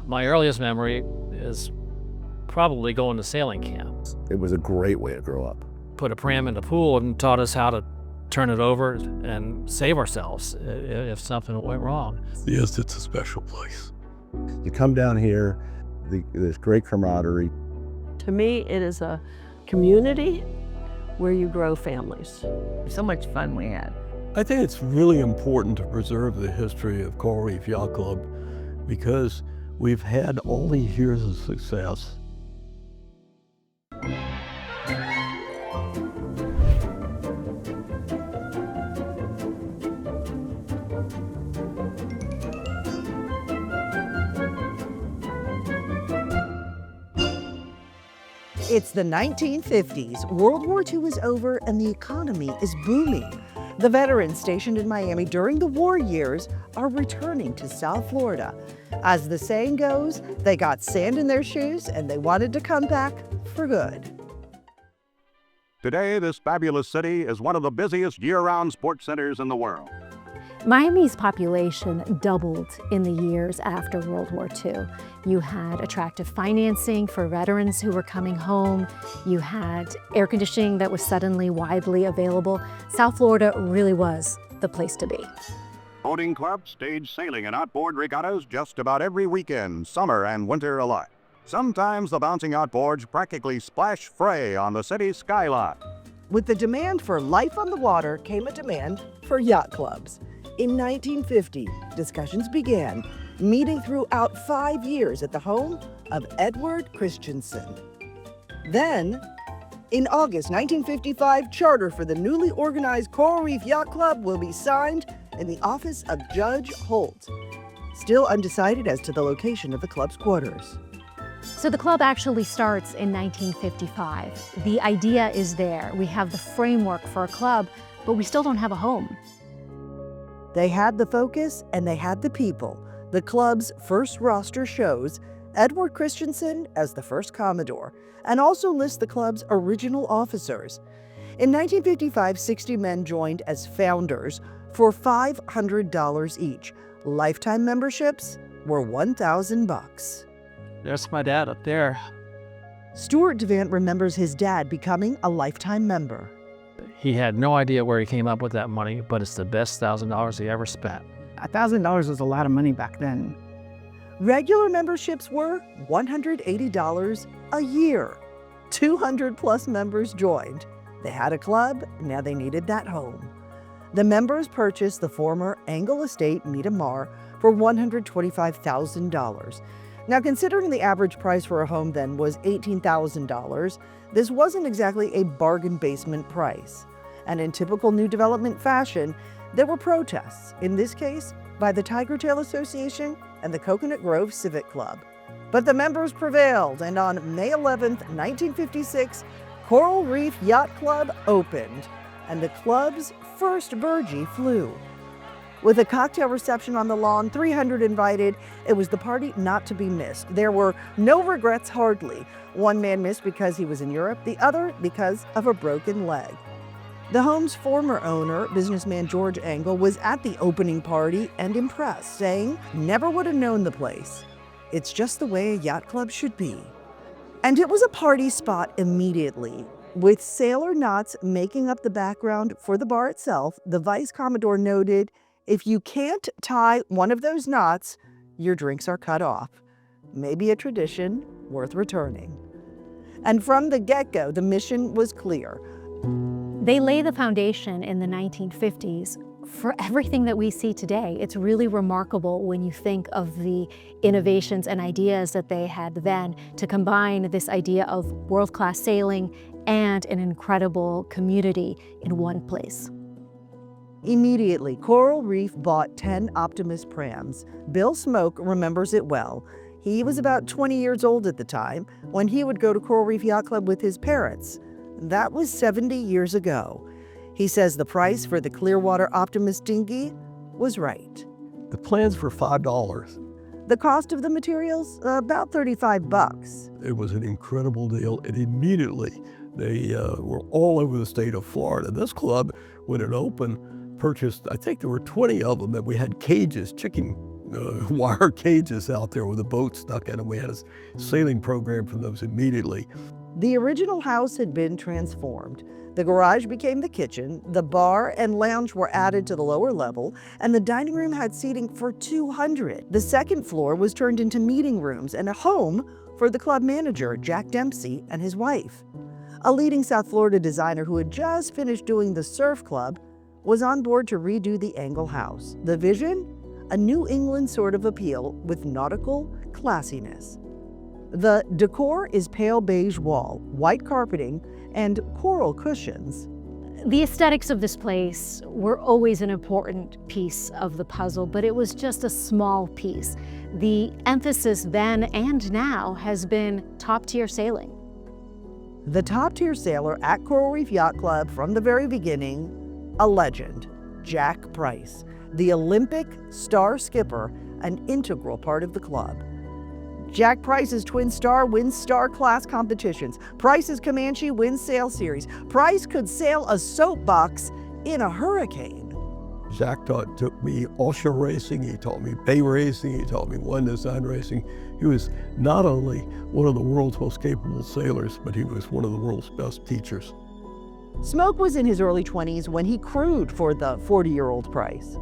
My earliest memory is probably going to sailing camp. It was a great way to grow up. Put a pram in the pool and taught us how to turn it over and save ourselves if something went wrong. Yes, it's a special place. You come down here, there's great camaraderie. To me, it is a community where you grow families. So much fun we had. I think it's really important to preserve the history of Coral Reef Yacht Club because we've had all these years of success. It's the 1950s. World War II is over and the economy is booming. The veterans stationed in Miami during the war years are returning to South Florida. As the saying goes, they got sand in their shoes and they wanted to come back for good. Today, this fabulous city is one of the busiest year-round sports centers in the world. Miami's population doubled in the years after World War II. You had attractive financing for veterans who were coming home. You had air conditioning that was suddenly widely available. South Florida really was the place to be. Boating clubs stage sailing and outboard regattas just about every weekend, summer and winter alike. Sometimes the bouncing outboards practically splash fray on the city's skyline. With the demand for life on the water came a demand for yacht clubs. In 1950, discussions began, meeting throughout 5 years at the home of Edward Christensen. Then, in August 1955, charter for the newly organized Coral Reef Yacht Club will be signed in the office of Judge Holt. Still undecided as to the location of the club's quarters. So the club actually starts in 1955. The idea is there. We have the framework for a club, but we still don't have a home. They had the focus and they had the people. The club's first roster shows Edward Christensen as the first Commodore and also lists the club's original officers. In 1955, 60 men joined as founders for $500 each. Lifetime memberships were $1,000. There's my dad up there. Stuart Devant remembers his dad becoming a lifetime member. He had no idea where he came up with that money, but it's the best $1,000 he ever spent. $1,000 was a lot of money back then. Regular memberships were $180 a year. 200 plus members joined. They had a club, now they needed that home. The members purchased the former Angle Estate Miramar for $125,000. Now, considering the average price for a home then was $18,000, this wasn't exactly a bargain basement price. And in typical new development fashion, there were protests, in this case by the Tigertail Association and the Coconut Grove Civic Club. But the members prevailed, and on May 11th, 1956, Coral Reef Yacht Club opened, and the club's first burgee flew. With a cocktail reception on the lawn, 300 invited, it was the party not to be missed. There were no regrets hardly. One man missed because he was in Europe, the other because of a broken leg. The home's former owner, businessman George Angle, was at the opening party and impressed, saying, "Never would have known the place. It's just the way a yacht club should be." And it was a party spot immediately. With sailor knots making up the background for the bar itself, the Vice Commodore noted, "If you can't tie one of those knots, your drinks are cut off." Maybe a tradition worth returning. And from the get-go, the mission was clear. They lay the foundation in the 1950s for everything that we see today. It's really remarkable when you think of the innovations and ideas that they had then to combine this idea of world-class sailing and an incredible community in one place. Immediately, Coral Reef bought 10 Optimus prams. Bill Smoke remembers it well. He was about 20 years old at the time when he would go to Coral Reef Yacht Club with his parents. That was 70 years ago. He says the price for the Clearwater Optimus dinghy was right. The plans were $5. The cost of the materials, about $35. It was an incredible deal, and immediately they were all over the state of Florida. This club, when it opened, purchased, I think there were 20 of them, and we had cages, chicken wire cages out there with a boat stuck in them. We had a sailing program for those immediately. The original house had been transformed. The garage became the kitchen, the bar and lounge were added to the lower level, and the dining room had seating for 200. The second floor was turned into meeting rooms and a home for the club manager, Jack Dempsey, and his wife. A leading South Florida designer who had just finished doing the surf club was on board to redo the Angle House. The vision? A New England sort of appeal with nautical classiness. The decor is pale beige wall, white carpeting, and coral cushions. The aesthetics of this place were always an important piece of the puzzle, but it was just a small piece. The emphasis then and now has been top-tier sailing. The top-tier sailor at Coral Reef Yacht Club from the very beginning, a legend, Jack Price, the Olympic star skipper, an integral part of the club. Jack Price's Twin Star wins Star Class competitions. Price's Comanche wins Sail Series. Price could sail a soapbox in a hurricane. Jack took me offshore racing, he taught me bay racing, he taught me one design racing. He was not only one of the world's most capable sailors, but he was one of the world's best teachers. Smoke was in his early 20s when he crewed for the 40-year-old Price.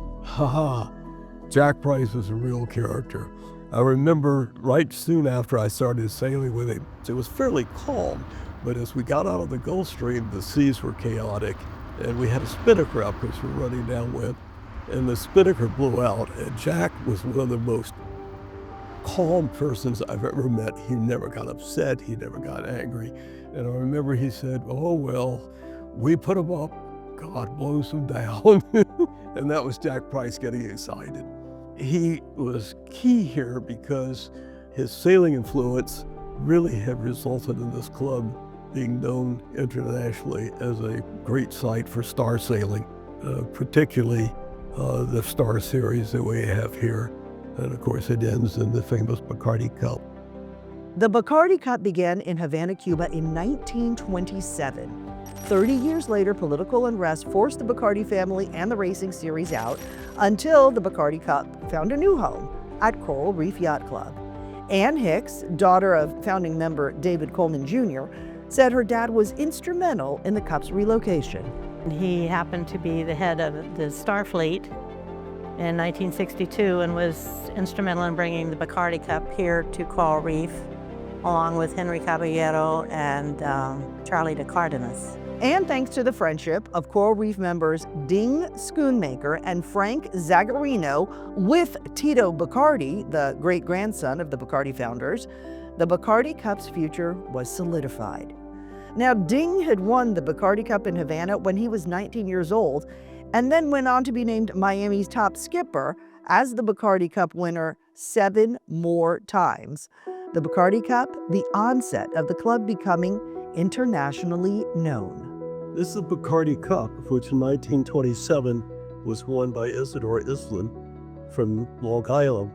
Jack Price was a real character. I remember right soon after I started sailing with him, it was fairly calm, but as we got out of the Gulf Stream, the seas were chaotic, and we had a spinnaker up because we were running downwind, and the spinnaker blew out, and Jack was one of the most calm persons I've ever met. He never got upset, he never got angry, and I remember he said, "Oh well, we put him up, God blows him down," and that was Jack Price getting excited. He was key here because his sailing influence really had resulted in this club being known internationally as a great site for star sailing, particularly the Star Series that we have here. And of course it ends in the famous Bacardi Cup. The Bacardi Cup began in Havana, Cuba in 1927. 30 years later, political unrest forced the Bacardi family and the racing series out until the Bacardi Cup found a new home at Coral Reef Yacht Club. Ann Hicks, daughter of founding member David Coleman Jr., said her dad was instrumental in the Cup's relocation. He happened to be the head of the Starfleet in 1962 and was instrumental in bringing the Bacardi Cup here to Coral Reef, along with Henry Caballero and Charlie de Cardenas. And thanks to the friendship of Coral Reef members Ding Schoonmaker and Frank Zagarino with Tito Bacardi, the great-grandson of the Bacardi founders, the Bacardi Cup's future was solidified. Now, Ding had won the Bacardi Cup in Havana when he was 19 years old, and then went on to be named Miami's top skipper as the Bacardi Cup winner 7 more times. The Bacardi Cup, the onset of the club becoming internationally known. This is the Bacardi Cup, which in 1927 was won by Isidore Island from Long Island.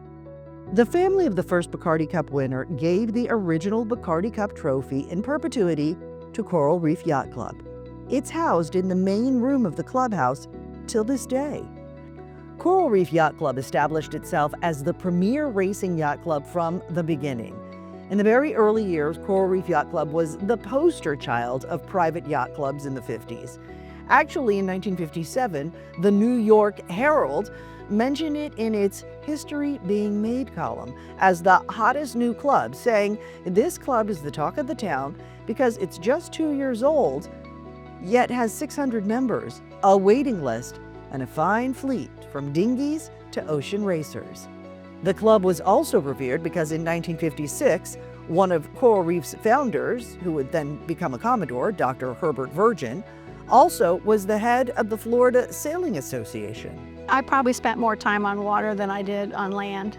The family of the first Bacardi Cup winner gave the original Bacardi Cup trophy in perpetuity to Coral Reef Yacht Club. It's housed in the main room of the clubhouse till this day. Coral Reef Yacht Club established itself as the premier racing yacht club from the beginning. In the very early years, Coral Reef Yacht Club was the poster child of private yacht clubs in the 50s. Actually, in 1957, the New York Herald mentioned it in its History Being Made column as the hottest new club, saying, "This club is the talk of the town because it's just 2 years old, yet has 600 members, a waiting list, and a fine fleet from dinghies to ocean racers." The club was also revered because in 1956, one of Coral Reef's founders, who would then become a Commodore, Dr. Herbert Virgin, also was the head of the Florida Sailing Association. I probably spent more time on water than I did on land.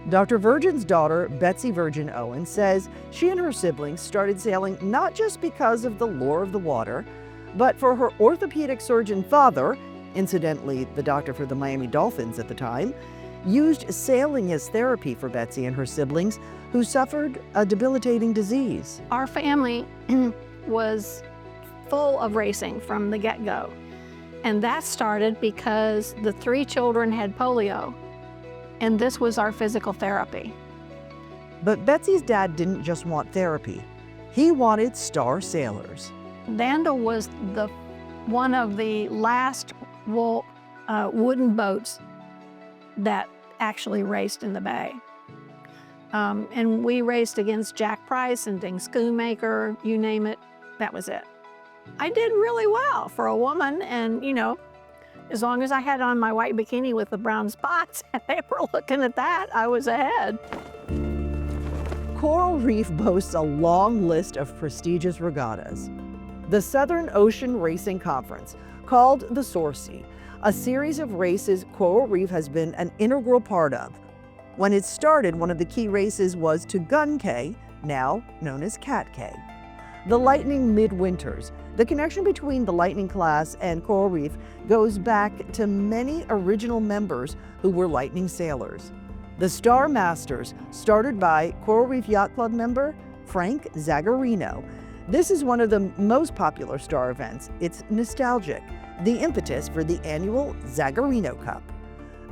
Dr. Virgin's daughter, Betsy Virgin Owen, says she and her siblings started sailing not just because of the lure of the water, but for her orthopedic surgeon father, incidentally the doctor for the Miami Dolphins at the time, used sailing as therapy for Betsy and her siblings who suffered a debilitating disease. Our family was full of racing from the get-go. And that started because the 3 children had polio. And this was our physical therapy. But Betsy's dad didn't just want therapy. He wanted star sailors. Vandal was one of the last wooden boats that actually raced in the bay. And we raced against Jack Price and Ding Schoonmaker, you name it, that was it. I did really well for a woman, and as long as I had on my white bikini with the brown spots and they were looking at that, I was ahead. Coral Reef boasts a long list of prestigious regattas. The Southern Ocean Racing Conference, called the Sorcy, a series of races Coral Reef has been an integral part of. When it started, one of the key races was to Gun Cay, now known as Cat Cay. The Lightning Midwinters. The connection between the Lightning class and Coral Reef goes back to many original members who were Lightning sailors. The Star Masters, started by Coral Reef Yacht Club member Frank Zagarino. This is one of the most popular star events. It's nostalgic, the impetus for the annual Zagarino Cup.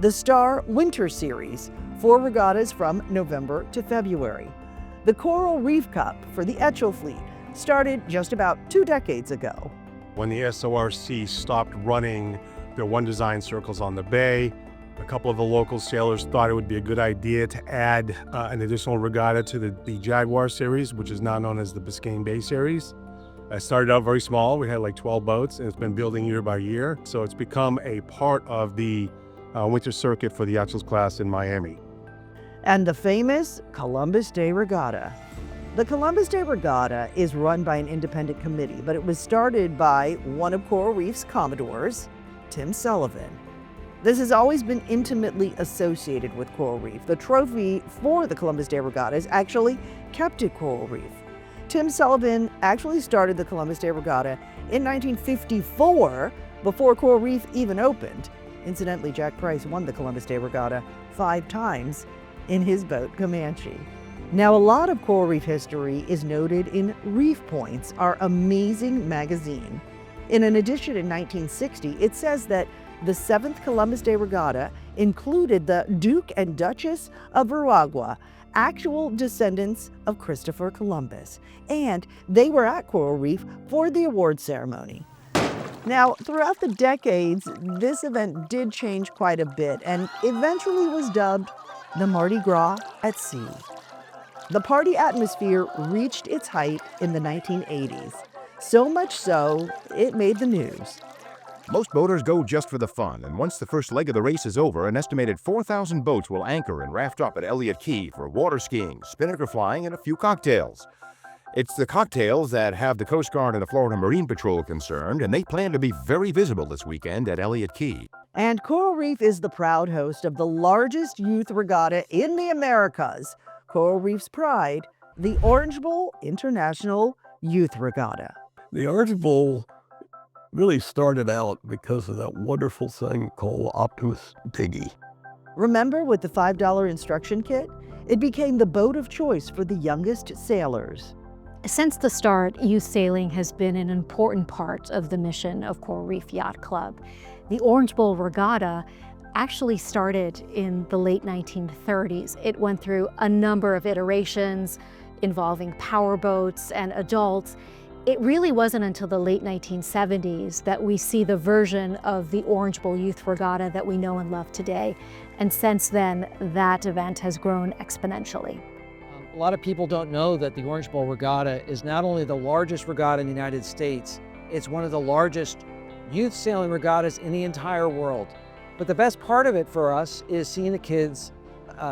The Star Winter Series, 4 regattas from November to February. The Coral Reef Cup for the Etchell Fleet, started just about 2 decades ago. When the SORC stopped running their One Design circles on the bay, a couple of the local sailors thought it would be a good idea to add an additional regatta to the Jaguar series, which is now known as the Biscayne Bay series. I started out very small. We had like 12 boats, and it's been building year by year. So it's become a part of the winter circuit for the Yachts class in Miami. And the famous Columbus Day Regatta. The Columbus Day Regatta is run by an independent committee, but it was started by one of Coral Reef's Commodores, Tim Sullivan. This has always been intimately associated with Coral Reef. The trophy for the Columbus Day Regatta is actually kept at Coral Reef. Tim Sullivan actually started the Columbus Day Regatta in 1954, before Coral Reef even opened. Incidentally, Jack Price won the Columbus Day Regatta 5 times in his boat, Comanche. Now, a lot of Coral Reef history is noted in Reef Points, our amazing magazine. In an edition in 1960, it says that the 7th Columbus Day Regatta included the Duke and Duchess of Veragua, actual descendants of Christopher Columbus, and they were at Coral Reef for the award ceremony. Now, throughout the decades, this event did change quite a bit and eventually was dubbed the Mardi Gras at Sea. The party atmosphere reached its height in the 1980s, so much so it made the news. Most boaters go just for the fun, and once the first leg of the race is over, an estimated 4,000 boats will anchor and raft up at Elliott Key for water skiing, spinnaker flying, and a few cocktails. It's the cocktails that have the Coast Guard and the Florida Marine Patrol concerned, and they plan to be very visible this weekend at Elliott Key. And Coral Reef is the proud host of the largest youth regatta in the Americas, Coral Reef's pride, the Orange Bowl International Youth Regatta. The Orange Bowl really started out because of that wonderful thing called Optimus Piggy. Remember, with the $5 instruction kit, it became the boat of choice for the youngest sailors. Since the start, youth sailing has been an important part of the mission of Coral Reef Yacht Club. The Orange Bowl Regatta actually started in the late 1930s. It went through a number of iterations involving powerboats and adults. It really wasn't until the late 1970s that we see the version of the Orange Bowl Youth Regatta that we know and love today. And since then, that event has grown exponentially. A lot of people don't know that the Orange Bowl Regatta is not only the largest regatta in the United States, it's one of the largest youth sailing regattas in the entire world. But the best part of it for us is seeing the kids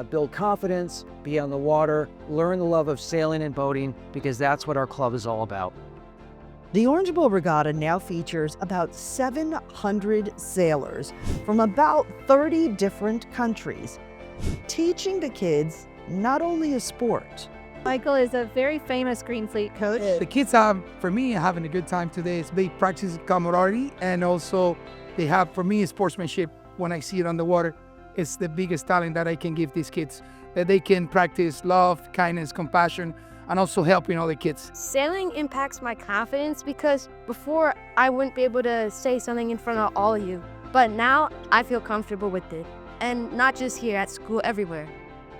build confidence, be on the water, learn the love of sailing and boating, because that's what our club is all about. The Orange Bowl Regatta now features about 700 sailors from about 30 different countries, teaching the kids not only a sport. Michael is a very famous Green Fleet coach. The kids are, for me, having a good time today. They practice camaraderie, and also they have, for me, sportsmanship. When I see it on the water, it's the biggest talent that I can give these kids, that they can practice love, kindness, compassion, and also helping other kids. Sailing impacts my confidence because before I wouldn't be able to say something in front of all of you, but now I feel comfortable with it. and not just here, at school, everywhere.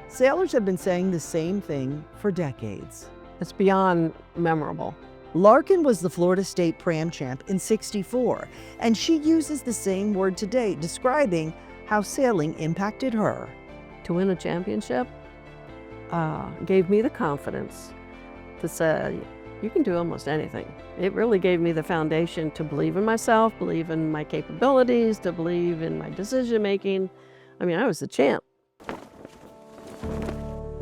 Sailors have been saying the same thing for decades. It's beyond memorable. Larkin was the Florida State Pram Champ in '64, and she uses the same word today, describing how sailing impacted her. To win a championship gave me the confidence to say, you can do almost anything. It really gave me the foundation to believe in myself, believe in my capabilities, to believe in my decision making. I mean, I was the champ.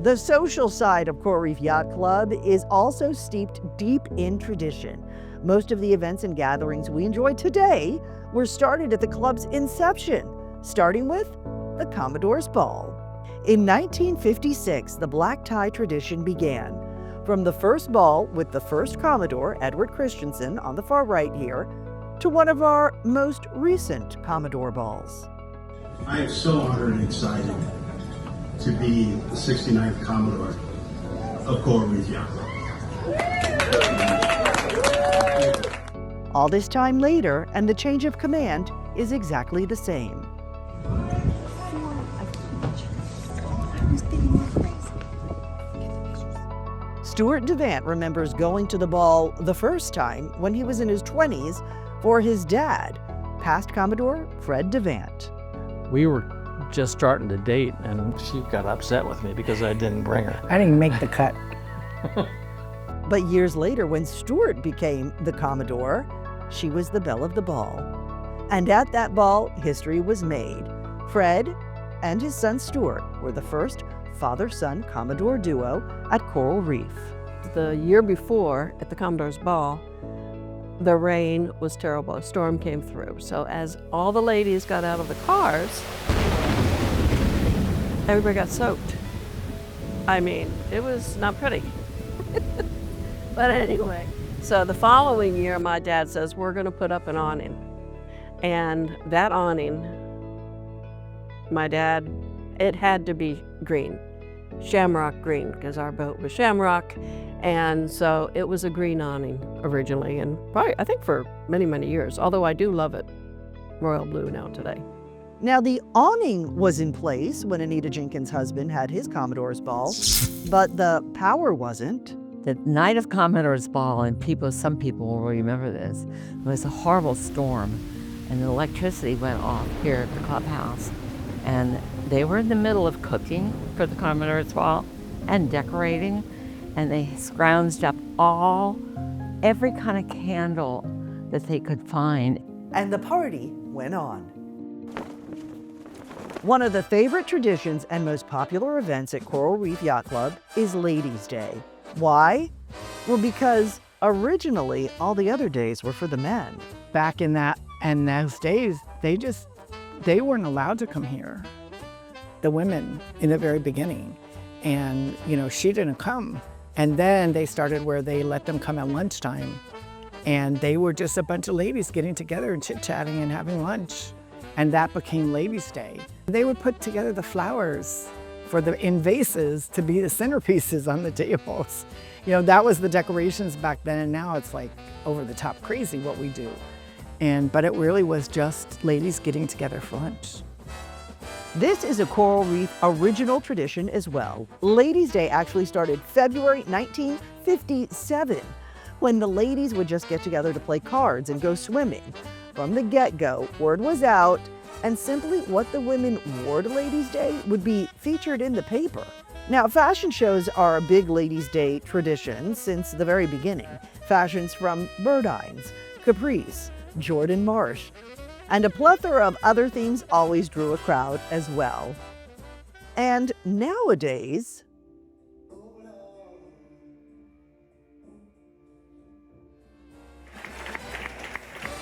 The social side of Coral Reef Yacht Club is also steeped deep in tradition. Most of the events and gatherings we enjoy today were started at the club's inception, starting with the Commodore's Ball. In 1956, the black tie tradition began. From the first ball with the first Commodore, Edward Christensen, on the far right here, to one of our most recent Commodore balls. I am so honored and excited to be the 69th Commodore of Coral Reef Yacht Club. All this time later, and the change of command is exactly the same. Stuart Devant remembers going to the ball the first time when he was in his 20s for his dad, past Commodore Fred Devant. We were just starting to date, and she got upset with me because I didn't bring her. I didn't make the cut. But years later, when Stuart became the Commodore, she was the belle of the ball. And at that ball, history was made. Fred and his son Stuart were the first father-son Commodore duo at Coral Reef. The year before, at the Commodore's Ball, the rain was terrible. A storm came through. So as all the ladies got out of the cars, everybody got soaked. I mean, it was not pretty. But anyway, so the following year, my dad says, we're going to put up an awning. And that awning, my dad, it had to be green, shamrock green, because our boat was shamrock. And so it was a green awning originally, and probably, I think, for many, many years, although I do love it royal blue now today. Now, the awning was in place when Anita Jenkins' husband had his Commodore's Ball, but the power wasn't. The night of Commodore's Ball, and some people will remember this, it was a horrible storm, and the electricity went off here at the clubhouse. And they were in the middle of cooking for the Commodore's Ball and decorating, and they scrounged up every kind of candle that they could find. And the party went on. One of the favorite traditions and most popular events at Coral Reef Yacht Club is Ladies' Day. Why? Well, because originally all the other days were for the men. Back in those days, they weren't allowed to come here. The women in the very beginning. And, she didn't come. And then they started where they let them come at lunchtime. And they were just a bunch of ladies getting together and chit-chatting and having lunch. And that became Ladies' Day. They would put together the flowers in vases to be the centerpieces on the tables. That was the decorations back then, and now it's like over the top crazy what we do. But it really was just ladies getting together for lunch. This is a Coral Reef original tradition as well. Ladies' Day actually started February 1957, when the ladies would just get together to play cards and go swimming. From the get-go, word was out, and simply what the women wore to Ladies' Day would be featured in the paper. Now, fashion shows are a big Ladies' Day tradition since the very beginning. Fashions from Burdines, Caprice, Jordan Marsh, and a plethora of other things always drew a crowd as well. And nowadays,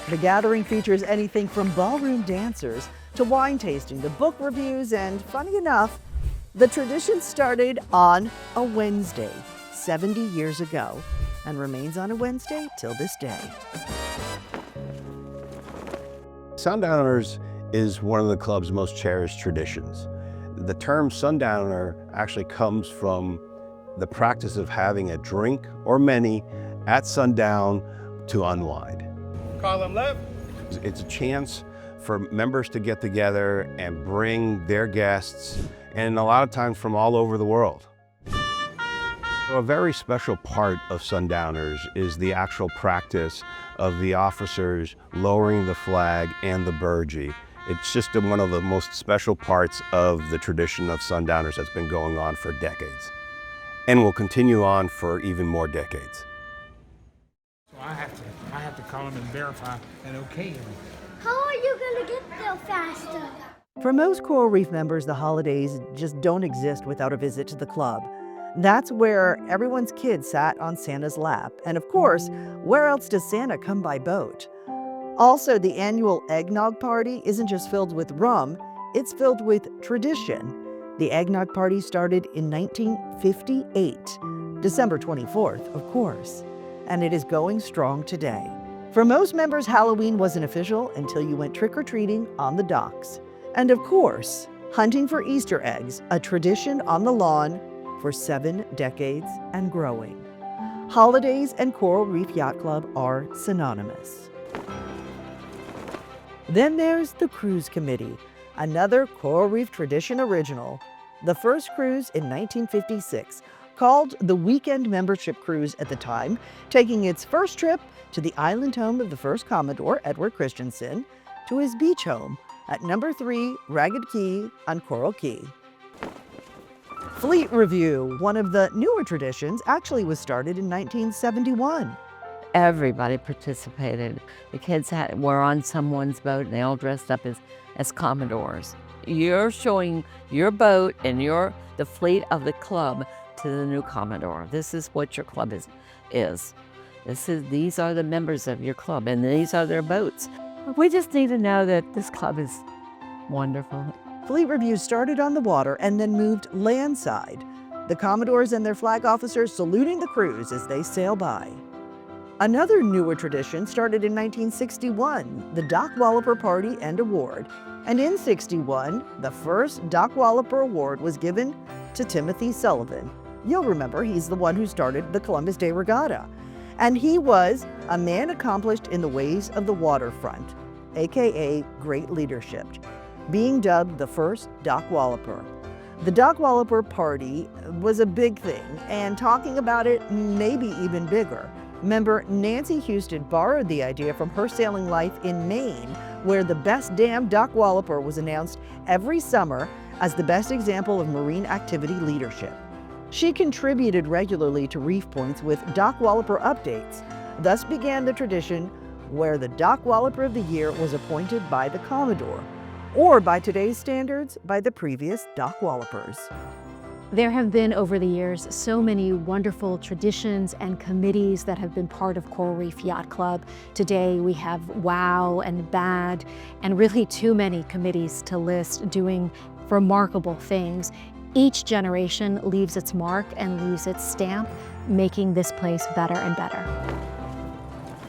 the gathering features anything from ballroom dancers to wine tasting to book reviews, and funny enough, the tradition started on a Wednesday 70 years ago and remains on a Wednesday till this day. Sundowners is one of the club's most cherished traditions. The term sundowner actually comes from the practice of having a drink or many at sundown to unwind. Column left. It's a chance for members to get together and bring their guests, and a lot of times from all over the world. A very special part of Sundowners is the actual practice of the officers lowering the flag and the burgee. It's just one of the most special parts of the tradition of Sundowners that's been going on for decades and will continue on for even more decades. So I have to call them and verify and okay everything. How are you going to get there faster? For most Coral Reef members, the holidays just don't exist without a visit to the club. That's where everyone's kids sat on Santa's lap. And of course, where else does Santa come by boat? Also, the annual eggnog party isn't just filled with rum, it's filled with tradition. The eggnog party started in 1958, December 24th, of course, and it is going strong today. For most members, Halloween wasn't official until you went trick-or-treating on the docks. And of course, hunting for Easter eggs, a tradition on the lawn for 7 decades and growing. Holidays and Coral Reef Yacht Club are synonymous. Then there's the Cruise Committee, another Coral Reef Tradition original. The first cruise in 1956, called the Weekend Membership Cruise at the time, taking its first trip to the island home of the first Commodore, Edward Christensen, to his beach home at number 3 Ragged Key on Coral Key. Fleet Review, one of the newer traditions, actually was started in 1971. Everybody participated. The kids were on someone's boat and they all dressed up as Commodores. You're showing your boat and the fleet of the club to the new Commodore. This is what your club is. These are the members of your club and these are their boats. We just need to know that this club is wonderful. Fleet Review started on the water and then moved landside. The Commodores and their flag officers saluting the crews as they sail by. Another newer tradition started in 1961, the Doc Walloper Party and Award. And in '61, the first Doc Walloper Award was given to Timothy Sullivan. You'll remember he's the one who started the Columbus Day Regatta. And he was a man accomplished in the ways of the waterfront, aka great leadership, being dubbed the first Doc Walloper. The Doc Walloper Party was a big thing, and talking about it maybe even bigger. Member Nancy Houston borrowed the idea from her sailing life in Maine, where the best damn Doc Walloper was announced every summer as the best example of marine activity leadership. She contributed regularly to Reef Points with Doc Walloper updates. Thus began the tradition where the Doc Walloper of the Year was appointed by the Commodore, or by today's standards, by the previous Doc Wallopers. There have been, over the years, so many wonderful traditions and committees that have been part of Coral Reef Yacht Club. Today we have WOW and BAD, and really too many committees to list doing remarkable things. Each generation leaves its mark and leaves its stamp, making this place better and better.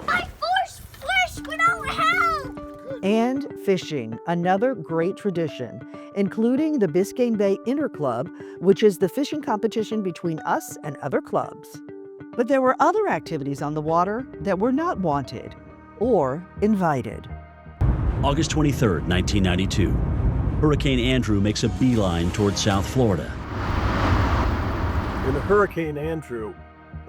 I forced fish without help! And fishing, another great tradition, including the Biscayne Bay Inter Club, which is the fishing competition between us and other clubs. But there were other activities on the water that were not wanted or invited. August 23, 1992. Hurricane Andrew makes a beeline toward South Florida. In Hurricane Andrew,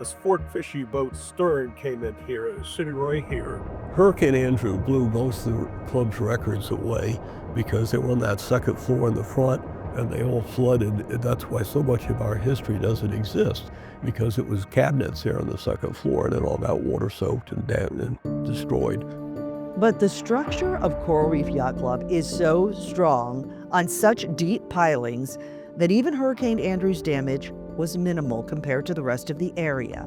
a sport fishing boat's stern came in here. It was sitting right here. Hurricane Andrew blew most of the club's records away because they were on that second floor in the front and they all flooded. That's why so much of our history doesn't exist, because it was cabinets there on the second floor and it all got water soaked and damaged and destroyed. But the structure of Coral Reef Yacht Club is so strong on such deep pilings that even Hurricane Andrew's damage was minimal compared to the rest of the area.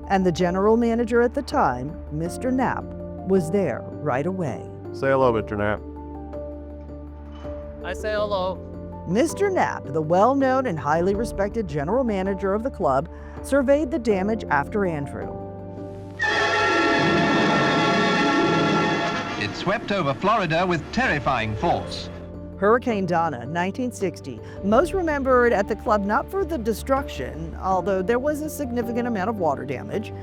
And the general manager at the time, Mr. Knapp, was there right away. Say hello, Mr. Knapp. I say hello. Mr. Knapp, the well-known and highly respected general manager of the club, surveyed the damage after Andrew. It swept over Florida with terrifying force. Hurricane Donna, 1960, most remembered at the club not for the destruction, although there was a significant amount of water damage,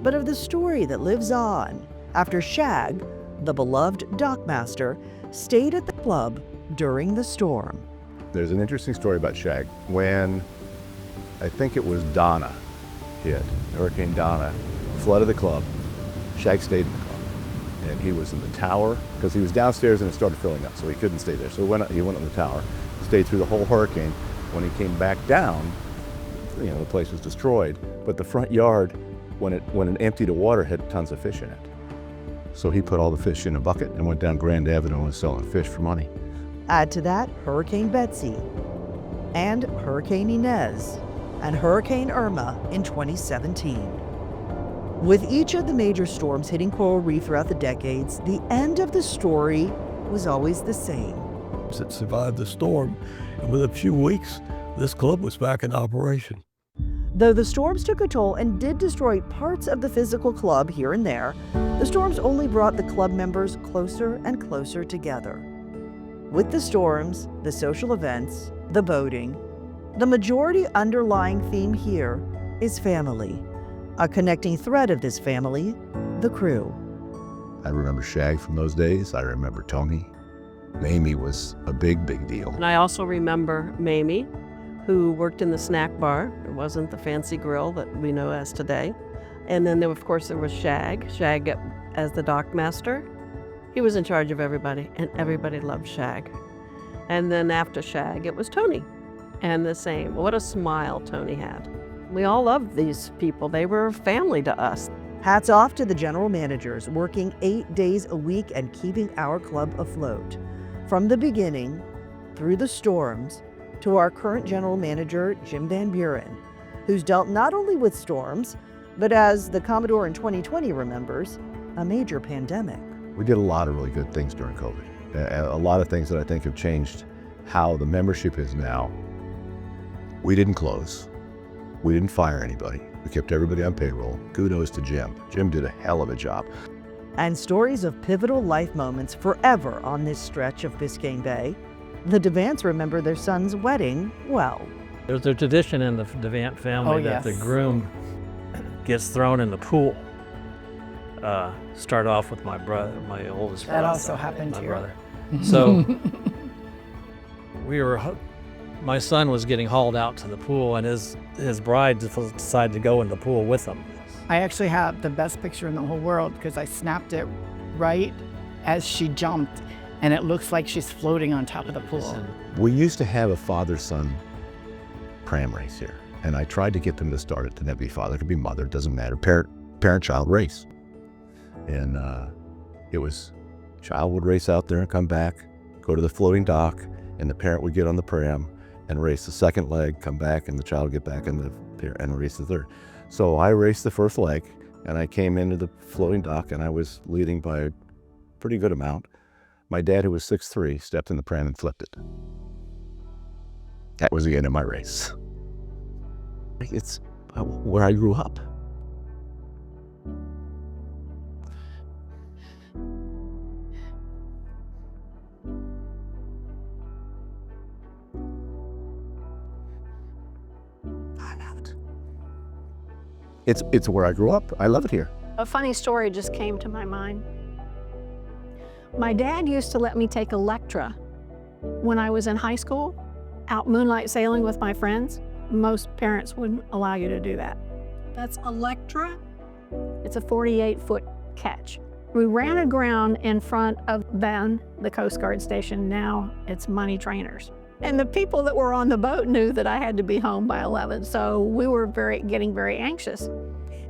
but of the story that lives on after Shag, the beloved dockmaster, stayed at the club during the storm. There's an interesting story about Shag. When I think it was Donna hit, Hurricane Donna flooded the club, Shag stayed in the club. And he was in the tower because he was downstairs and it started filling up, so he couldn't stay there. So he went on the tower, stayed through the whole hurricane. When he came back down, the place was destroyed, but the front yard, when it emptied of water, had tons of fish in it. So he put all the fish in a bucket and went down Grand Avenue and was selling fish for money. Add to that Hurricane Betsy and Hurricane Inez and Hurricane Irma in 2017. With each of the major storms hitting Coral Reef throughout the decades, the end of the story was always the same. It survived the storm, and within a few weeks, this club was back in operation. Though the storms took a toll and did destroy parts of the physical club here and there, the storms only brought the club members closer and closer together. With the storms, the social events, the boating, the majority underlying theme here is family. A connecting thread of this family, the crew. I remember Shag from those days. I remember Tony. Mamie was a big, big deal. And I also remember Mamie, who worked in the snack bar. It wasn't the fancy grill that we know as today. And then, of course, there was Shag. Shag as the dock master. He was in charge of everybody, and everybody loved Shag. And then after Shag, it was Tony. And the same. What a smile Tony had. We all loved these people. They were family to us. Hats off to the general managers working 8 days a week and keeping our club afloat. From the beginning, through the storms, to our current general manager, Jim Van Buren, who's dealt not only with storms, but as the Commodore in 2020 remembers, a major pandemic. We did a lot of really good things during COVID. A lot of things that I think have changed how the membership is now. We didn't close. We didn't fire anybody. We kept everybody on payroll. Kudos to Jim. Jim did a hell of a job. And stories of pivotal life moments forever on this stretch of Biscayne Bay. The Devants remember their son's wedding well. There's a tradition in the Devant family that the groom gets thrown in the pool. Start off with my brother, my oldest brother. That also happened my here. brother. So my son was getting hauled out to the pool, and his bride decided to go in the pool with him. I actually have the best picture in the whole world because I snapped it right as she jumped, and it looks like she's floating on top of the pool. We used to have a father-son pram race here, and I tried to get them to start it. It didn't be father, it could be mother, it doesn't matter. Parent-child race. And it was, child would race out there and come back, go to the floating dock, and the parent would get on the pram and race the second leg, come back, and the child would get back in and race the third. So I raced the first leg, and I came into the floating dock, and I was leading by a pretty good amount. My dad, who was 6'3", stepped in the pram and flipped it. That was the end of my race. It's where I grew up. It's where I grew up. I love it here. A funny story just came to my mind. My dad used to let me take Electra when I was in high school, out moonlight sailing with my friends. Most parents wouldn't allow you to do that. That's Electra. It's a 48-foot catch. We ran aground in front of then the Coast Guard station. Now it's Money Trainers. And the people that were on the boat knew that I had to be home by 11, so we were getting very anxious.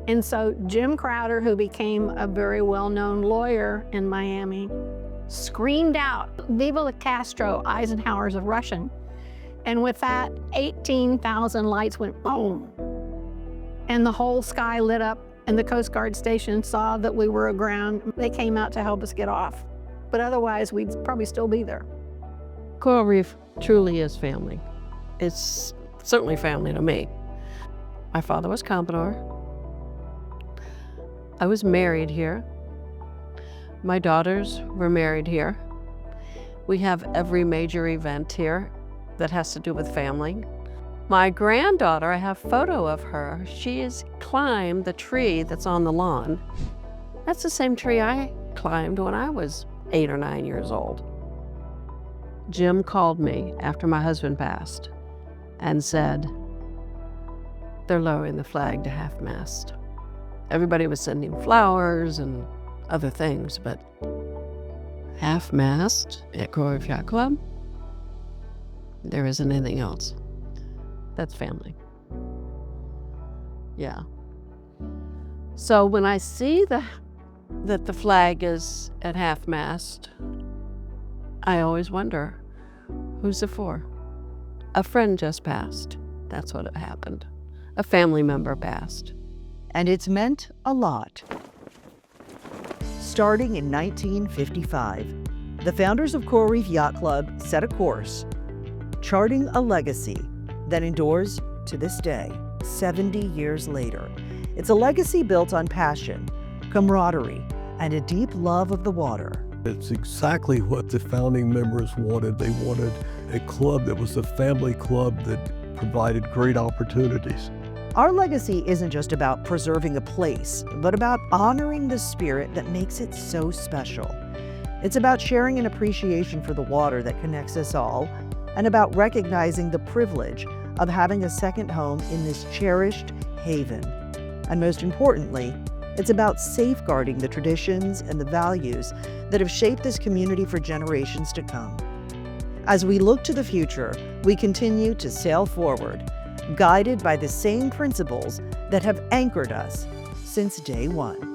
And so Jim Crowder, who became a very well-known lawyer in Miami, screamed out, "Viva la Castro, Eisenhower's a Russian." And with that, 18,000 lights went boom. And the whole sky lit up, and the Coast Guard station saw that we were aground. They came out to help us get off. But otherwise, we'd probably still be there. Coral Reef truly is family. It's certainly family to me. My father was Commodore. I was married here. My daughters were married here. We have every major event here that has to do with family. My granddaughter, I have a photo of her. She has climbed the tree that's on the lawn. That's the same tree I climbed when I was 8 or 9 years old. Jim called me after my husband passed and said, they're lowering the flag to half-mast. Everybody was sending flowers and other things, but half-mast at Coral Reef Yacht Club? There isn't anything else. That's family. Yeah. So when I see that the flag is at half-mast, I always wonder, who's it for? A friend just passed. That's what happened. A family member passed. And it's meant a lot. Starting in 1955, the founders of Coral Reef Yacht Club set a course, charting a legacy that endures to this day, 70 years later. It's a legacy built on passion, camaraderie, and a deep love of the water. It's exactly what the founding members wanted. They wanted a club that was a family club that provided great opportunities. Our legacy isn't just about preserving a place, but about honoring the spirit that makes it so special. It's about sharing an appreciation for the water that connects us all, and about recognizing the privilege of having a second home in this cherished haven. And most importantly, it's about safeguarding the traditions and the values that have shaped this community for generations to come. As we look to the future, we continue to sail forward, guided by the same principles that have anchored us since day one.